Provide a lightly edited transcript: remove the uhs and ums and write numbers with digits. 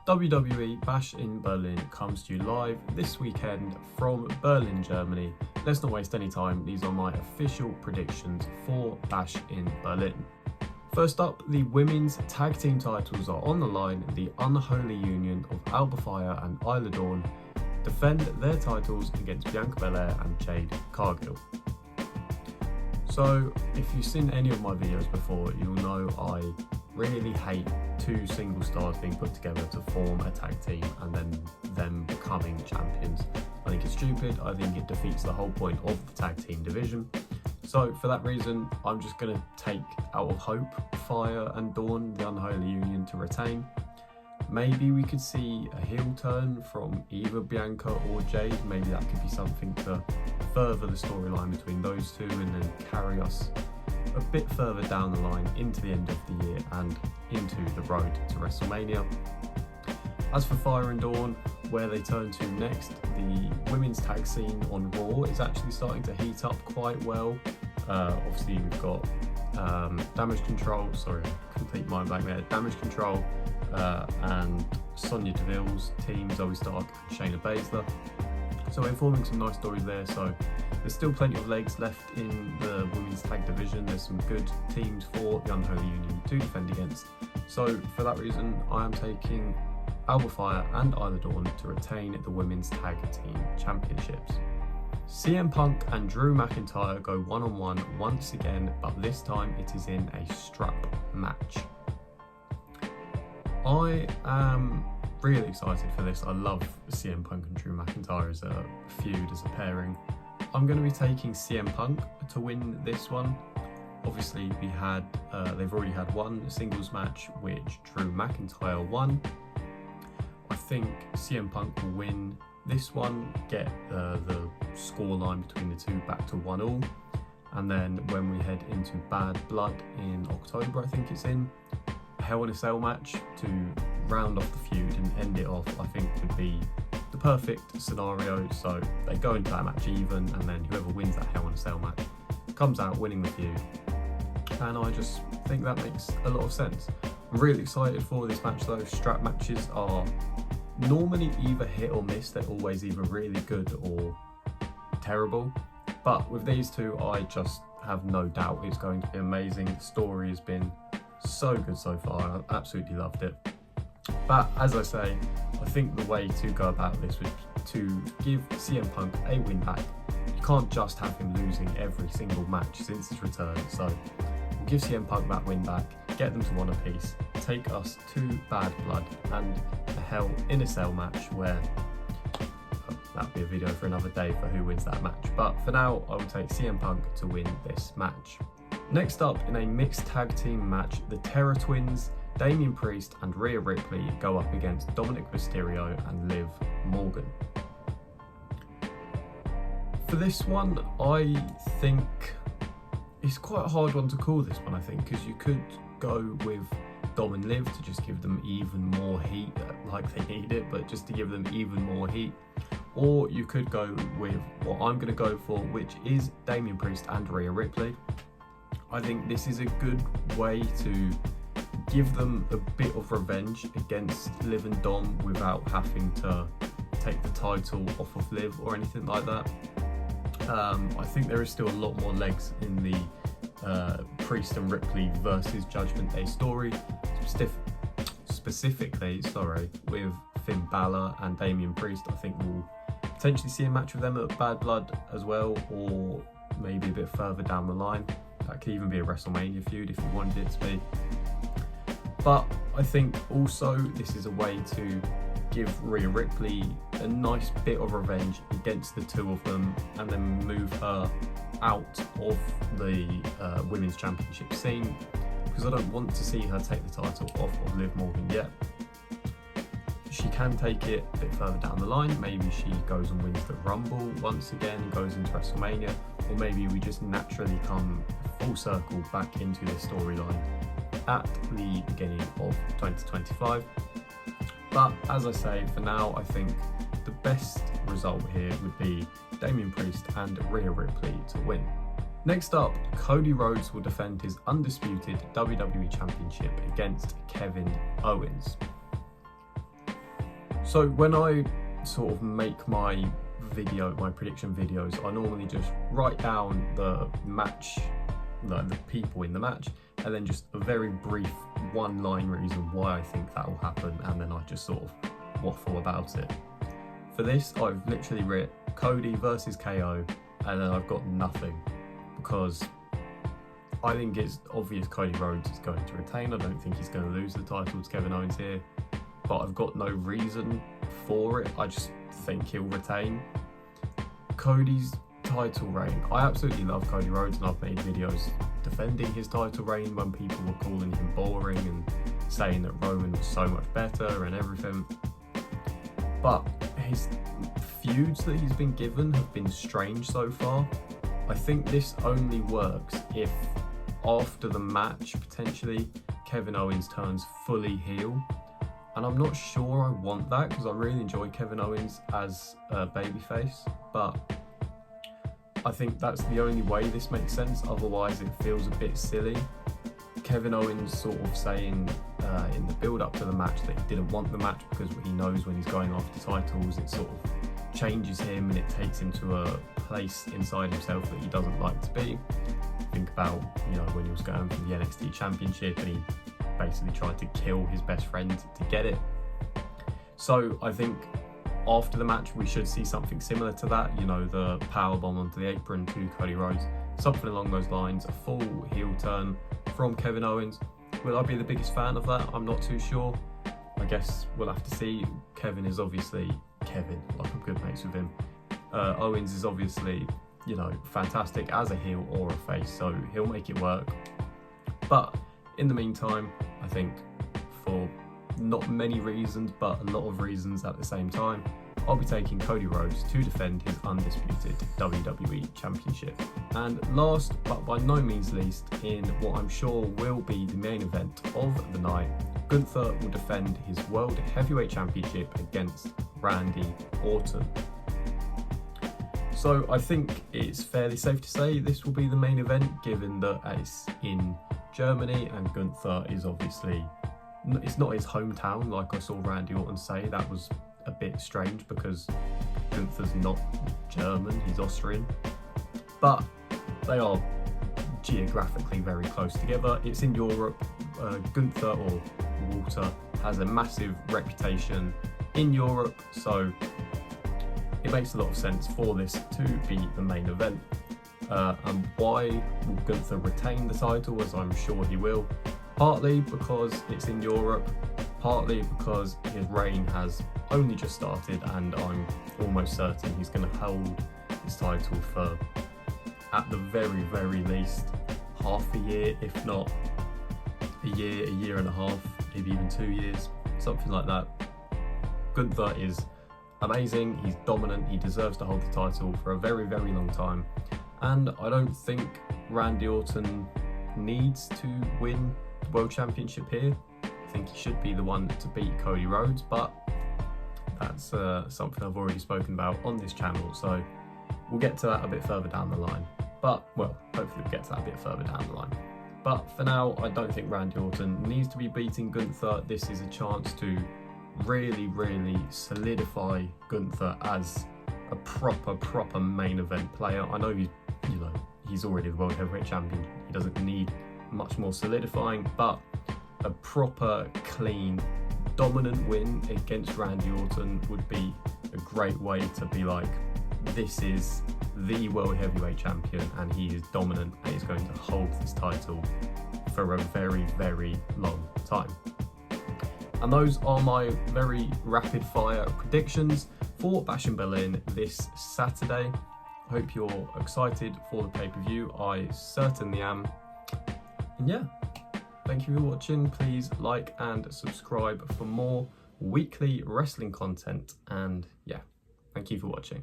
WWE Bash in Berlin comes to you live this weekend from Berlin, Germany. Let's not waste any time, these are my official predictions for Bash in Berlin. First up, the women's tag team titles are on the line. The unholy union of Alba Fire and Isla Dawn defend their titles against Bianca Belair and Jade Cargill. So if you've seen any of my videos before, you'll know I really hate two single stars being put together to form a tag team and then them becoming champions. I think it's stupid. I think it defeats the whole point of the tag team division. So for that reason, I'm just going to take out of hope Fire and Dawn, the unholy union, to retain. Maybe we could see a heel turn from either Bianca or Jade. Maybe that could be something to further the storyline between those two and then carry us a bit further down the line into the end of the year and into the road to WrestleMania. As for Fire and Dawn, where they turn to next, the women's tag scene on Raw is actually starting to heat up quite well. Obviously we've got Damage Control, complete mind blank there, Damage Control and Sonya Deville's team, Zoe Stark and Shayna Baszler. So we're forming some nice stories there, so there's still plenty of legs left in the women's tag division. There's some good teams for the unholy union to defend against. So for that reason, I am taking Alba Fire and Isla Dawn to retain the women's tag team championships. CM Punk and Drew McIntyre go one-on-one once again, but this time it is in a strap match. I am really excited for this. I love CM Punk and Drew McIntyre as a feud, as a pairing. I'm going to be taking CM Punk to win this one. Obviously they've already had one singles match which Drew McIntyre won. I think CM Punk will win this one, get the scoreline between the two back to 1-1, and then when we head into Bad Blood in October, I think it's in, a Hell in a Cell match to round off the feud and end it off, I think would be the perfect scenario. So they go into that match even, and then whoever wins that Hell in a Cell match comes out winning the feud, and I just think that makes a lot of sense. I'm really excited for this match though. Strap matches are normally either hit or miss. They're always either really good or terrible, but with these two I just have no doubt it's going to be amazing. The story has been so good so far, I've absolutely loved it. But as I say, I think the way to go about this was to give CM Punk a win back. You can't just have him losing every single match since his return, so we'll give CM Punk that win back, get them to one apiece, take us to Bad Blood and a Hell in a Cell match where that'll be a video for another day for who wins that match. But for now, I will take CM Punk to win this match. Next up, in a mixed tag team match, the Terror Twins, Damian Priest and Rhea Ripley go up against Dominic Mysterio and Liv Morgan. For this one, I think it's quite a hard one to call this one, I think, because you could go with Dom and Liv to just give them even more heat, like they need it, but just to give them even more heat. Or you could go with what I'm going to go for, which is Damian Priest and Rhea Ripley. I think this is a good way to give them a bit of revenge against Liv and Dom without having to take the title off of Liv or anything like that. I think there is still a lot more legs in the Priest and Ripley versus Judgment Day story, specifically with Finn Balor and Damian Priest. I think we'll potentially see a match with them at Bad Blood as well, or maybe a bit further down the line. That could even be a WrestleMania feud if you wanted it to be. But I think also this is a way to give Rhea Ripley a nice bit of revenge against the two of them and then move her out of the women's championship scene, because I don't want to see her take the title off of Liv Morgan yet. She can take it a bit further down the line. Maybe she goes and wins the Rumble once again, goes into WrestleMania, or maybe we just naturally come full circle back into this storyline at the beginning of 2025. But as I say, for now, I think the best result here would be Damian Priest and Rhea Ripley to win. Next up, Cody Rhodes will defend his undisputed WWE Championship against Kevin Owens. So when I sort of make my prediction videos, I normally just write down the match, the people in the match, and then just a very brief one-line reason why I think that will happen, and then I just sort of waffle about it. For this, I've literally written Cody versus KO, and then I've got nothing, because I think it's obvious Cody Rhodes is going to retain. I don't think he's going to lose the title to Kevin Owens here, but I've got no reason for it. I just think he'll retain. Cody's title reign, I absolutely love Cody Rhodes, and I've made videos defending his title reign when people were calling him boring and saying that Roman was so much better and everything. But his feuds that he's been given have been strange so far. I think this only works if after the match, potentially, Kevin Owens turns fully heel. And I'm not sure I want that, because I really enjoy Kevin Owens as a babyface, but I think that's the only way this makes sense, otherwise it feels a bit silly. Kevin Owens sort of saying in the build-up to the match that he didn't want the match because he knows when he's going after titles, it sort of changes him and it takes him to a place inside himself that he doesn't like to be. Think about, when he was going for the NXT Championship and he basically tried to kill his best friend to get it. So I think after the match we should see something similar to that, the powerbomb onto the apron to Cody Rhodes, something along those lines, a full heel turn from Kevin Owens. Will I be the biggest fan of that? I'm not too sure. I guess we'll have to see. Kevin, like I'm good mates with him. Owens is obviously, fantastic as a heel or a face, so he'll make it work. But in the meantime, I think for not many reasons, but a lot of reasons at the same time, I'll be taking Cody Rhodes to defend his undisputed WWE Championship. And last, but by no means least, in what I'm sure will be the main event of the night, Gunther will defend his World Heavyweight Championship against Randy Orton. So I think it's fairly safe to say this will be the main event, given that it's in Germany and Gunther is obviously, it's not his hometown like I saw Randy Orton say. That was a bit strange because Gunther's not German, he's Austrian. But they are geographically very close together. It's in Europe. Gunther, or Walter, has a massive reputation in Europe, so it makes a lot of sense for this to be the main event. And why will Gunther retain the title, as I'm sure he will? Partly because it's in Europe, partly because his reign has only just started, and I'm almost certain he's going to hold his title for, at the very, very least, half a year, if not a year and a half, maybe even 2 years, something like that. Gunther is amazing, he's dominant, he deserves to hold the title for a very, very long time. And I don't think Randy Orton needs to win the World Championship here. I think he should be the one to beat Cody Rhodes, but that's something I've already spoken about on this channel, so we'll get to that a bit further down the line. But, well, hopefully we'll get to that a bit further down the line. But for now, I don't think Randy Orton needs to be beating Gunther. This is a chance to really, really solidify Gunther as a proper main event player. I know he's already the World Heavyweight Champion. He doesn't need much more solidifying, but a proper, clean, dominant win against Randy Orton would be a great way to be like, this is the World Heavyweight Champion and he is dominant and he's going to hold this title for a very, very long time. And those are my very rapid fire predictions for Bash in Berlin this Saturday. I hope you're excited for the pay-per-view. I certainly am. And yeah, thank you for watching. Please like and subscribe for more weekly wrestling content. And yeah, thank you for watching.